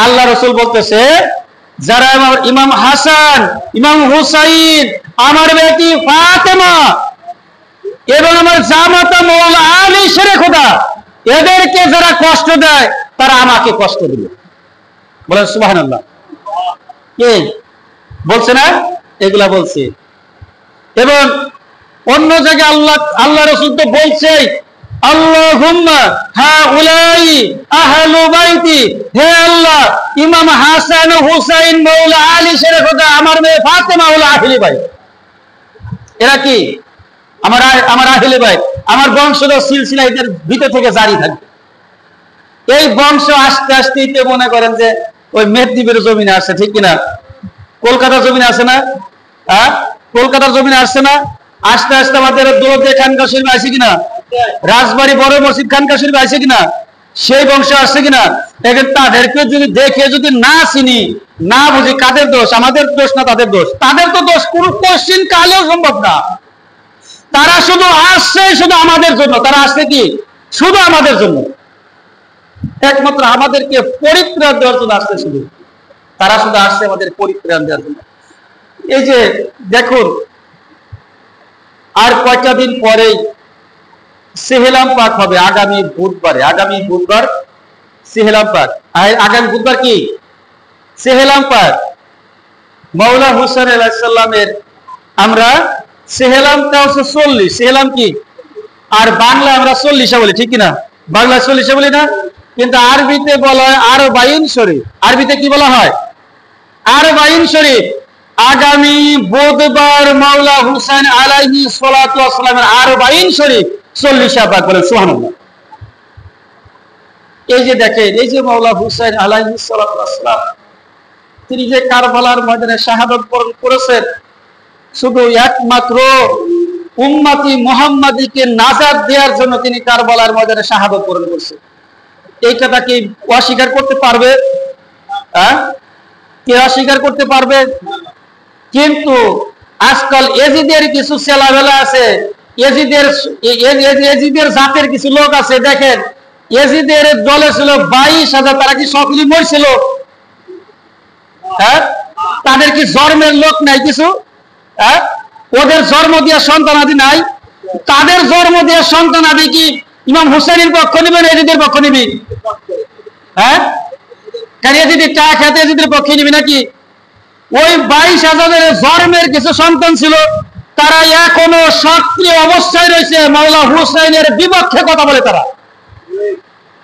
আল্লাহ রাসূল বলতেছে যারা ইমাম হাসান, ইমাম হুসাইন, আমার বেটি ফাতেমা এবং আমার জামাতা মওলা আলী শেরে খোদা, এদেরকে যারা কষ্ট দেয় তারা আমাকে কষ্ট দিবে। বলেন সুবহানাল্লাহ। কে বলছে না? এগুলা বলছে। এবং অন্য জায়গায় আল্লাহ রাসূল তো বলছে আল্লাহুম্মা হাউলাই আহলু বাইতি, হে আল্লাহ ইমাম হাসান হুসাইন মওলা আলী শেরে খোদা, আমার মেয়ে ফাতেমা হলো আহলে বাইত। এরা কি? আমার আহলে বাইত, আমার বংশধর সিলসিলা এদের ভিতর থেকে জারি থাকবে। এই বংশ আস্তে আস্তে মনে করেন যে ওই মেহেদীপুরের জমিনে আসছে, ঠিক কিনা? কলকাতার জমিনে আসে না? কলকাতার জমিনে আসছে না? আস্তে আস্তে আমাদের দৌলতে খানকা শরীফ আসে কিনা? রাজবাড়ি বড় মসজিদ খানকা শরীফ আসে কিনা? সেই বংশ আসছে কিনা? এখন তাদেরকে যদি দেখে যদি না চিনি, না বুঝি, কাদের দোষ? আমাদের দোষ না তাদের দোষ? তাদের তো দোষ কোনো কোশ্চিন কালেও সম্ভব না। তারা শুধু আসছে শুধু আমাদের জন্য। তারা আসছে কি? শুধু আমাদের জন্য, একমাত্র আমাদেরকে পরিত্রাণ দেওয়ার জন্য আসছে। শুধু তারা শুধু আসছে আমাদের পরিত্রাণ দেওয়ার জন্য। এই যে দেখুন, আর কয়েকটা দিন পরেই সেহেলাম পাক হবে, আগামী বুধবারে। আগামী বুধবার সেহেলাম পাক। আগামী বুধবার কি সেহেলাম পাক? মওলা হুসাইন আলাইহিস সালামের আমরা সেহেলামটা হচ্ছে 40। সেহেলাম কি? আর বাংলা আমরা 40 বলি, ঠিক কিনা? বাংলা 40 বলি না, কিন্তু আরবিতে বলা হয় আরবাইন শরীফ। আরবিতে কি বলা হয়? আরবাইন শরীফ। আগামী বুধবার মওলা হুসাইন আলাইহিস সালাতু ওয়াস সালামের আরবাইন শরীফ 40 পাক। বলেন সুবহানাল্লাহ। এই যে দেখেন, এই যে মওলা হুসাইন আলাইহিস সালাতু ওয়াস সালাম তিনি যে কারবালার ময়দানে শাহাদাত বরণ করেছেন, শুধু একমাত্র উম্মতি মুহাম্মাদীকে নাজাত দেওয়ার জন্য তিনি কারবালার ময়দানে শাহাদাত বরণ করেছেন। এই কথা কি অস্বীকার করতে পারবে? কে অস্বীকার করতে পারবে? কিন্তু আজকাল এজিদের কিছু ছেলেবেলা আছে, এজিদের জাতের কিছু লোক আছে। দেখেন, এজিদের দলে ছিল 22,000। তারা কি সকলেই মরছিল? তাদের কি জন্মের লোক নাই কিছু? ওদের জন্ম দিয়া সন্তানাদি নাই? তাদের জন্ম দিয়া সন্তানাদি কি ইমাম হুসাইনের পক্ষ নিবে না এজিদের পক্ষ নিবি? এজিদের টাকা খেতে এজিদের পক্ষে নিবি নাকি? ওই 22,000 জন্মের কিছু সন্তান ছিল, তারা এখনো সক্রিয় অবস্থায় রয়েছে, মওলা হুসাইনের বিপক্ষে কথা বলে।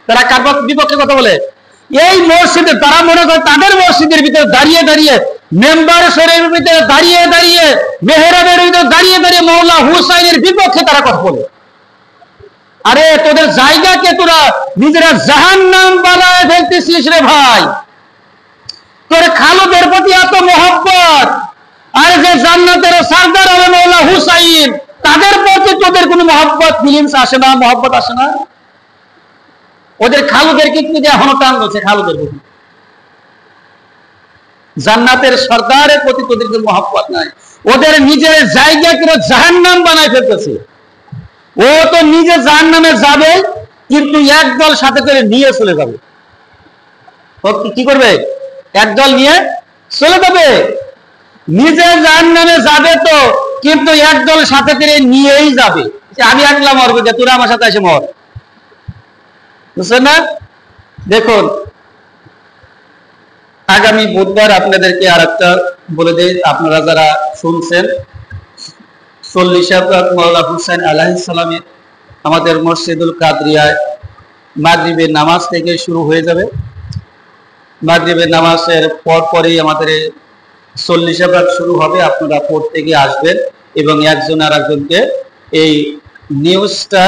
তারা কার বিপক্ষে কথা বলে? এই মসজিদে তারা মনে করে তাদের মসজিদের ভিতরে দাঁড়িয়ে দাঁড়িয়ে, মেম্বার শরীফের ভিতরে দাঁড়িয়ে দাঁড়িয়ে, মেহরাবের ভিতরে দাঁড়িয়ে দাঁড়িয়ে মওলা হুসাইনের বিপক্ষে তারা কথা বলে। আরে তোদের জায়গাকে তোরা নিজেরা জাহান্নাম বানায় ফেলতেছিস রে ভাই। তোর খালুদের প্রতি এত মহব্বত, আর যে জান্নাতের সরদার হবে মওলা হুসাইন, তাদের প্রতি তোদের কোনো মহব্বত ফিলিংস আসে না? মহব্বত আসে না? ওদের খালুদেরকে কিন্তু এখনো টান ধরছে, খালুদের প্রতি। জান্নাতের সরদারের প্রতি তোদের কোনো মহব্বত নাই। ওদের নিজের জায়গাকে জাহান্নাম বানায় ফেলতেছে। ও তো নিজে জাহান্নামে যাবে, কিন্তু একদল সাথে করে নিয়ে চলে যাবে। ও কি করবে? একদল নিয়ে চলে যাবে। নিজে জাহান্নামে যাবে তো, কিন্তু একদল সাথে করে নিয়েই যাবে। আমি একলা মরবো, যে তোরা আমার সাথে এসে মর। বুঝছেন না? দেখুন, আগামী বুধবার আপনাদেরকে আর একটা বলে দেই, আপনারা যারা শুনছেন, 40 পাক মওলা হুসাইন আলাইহিস সালামের আমাদের মসজিদুল কাদরিয়ায় মাগরিবের নামাজ থেকে শুরু হয়ে যাবে। মাগরিবের নামাজের পরপরই আমাদের 40 পাক শুরু হবে। আপনারা পড়তে গিয়ে আসবেন এবং একজন আর একজনকে এই নিউজটা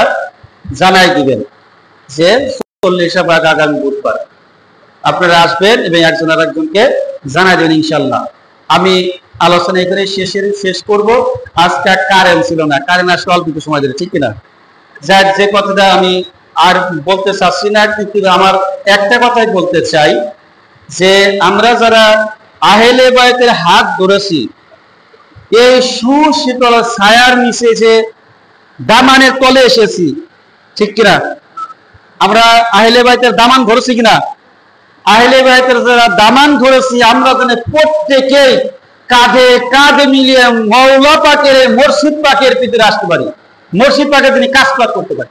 জানাই দিবেন যে 40 পাক আগামী বুধবার। আপনারা আসবেন এবং একজন আর একজনকে জানাই দেবেন ইনশাল্লাহ। আমি আলোচনা এখানে শেষ করব। আজকে কারেন্ট ছিল না, কারেন্ট আসলে অল্প কিছু সময় দিলে, ঠিক কিনা? যাক, যে কথাটা আমি আর বলতে চাচ্ছি না, কিন্তু আমার একটা কথাই বলতে চাই যে আমরা যারা আহলে বায়তের হাত ধরেছি, এই সুশীতল ছায়ার নিচে যে দামানের তলে এসেছি, ঠিক কিনা? আমরা আহলে বায়তের দামান ধরেছি কিনা? আহলে বাইতের যারা দামান ধরেছি আমরা যেন প্রত্যেকেই কাঁধে কাঁধে মিলিয়ে মৌলা পাকের মসজিদ পাকের ভিতরে আসতে পারি, মসজিদ পাকে তিনি কাজ করতে পারি।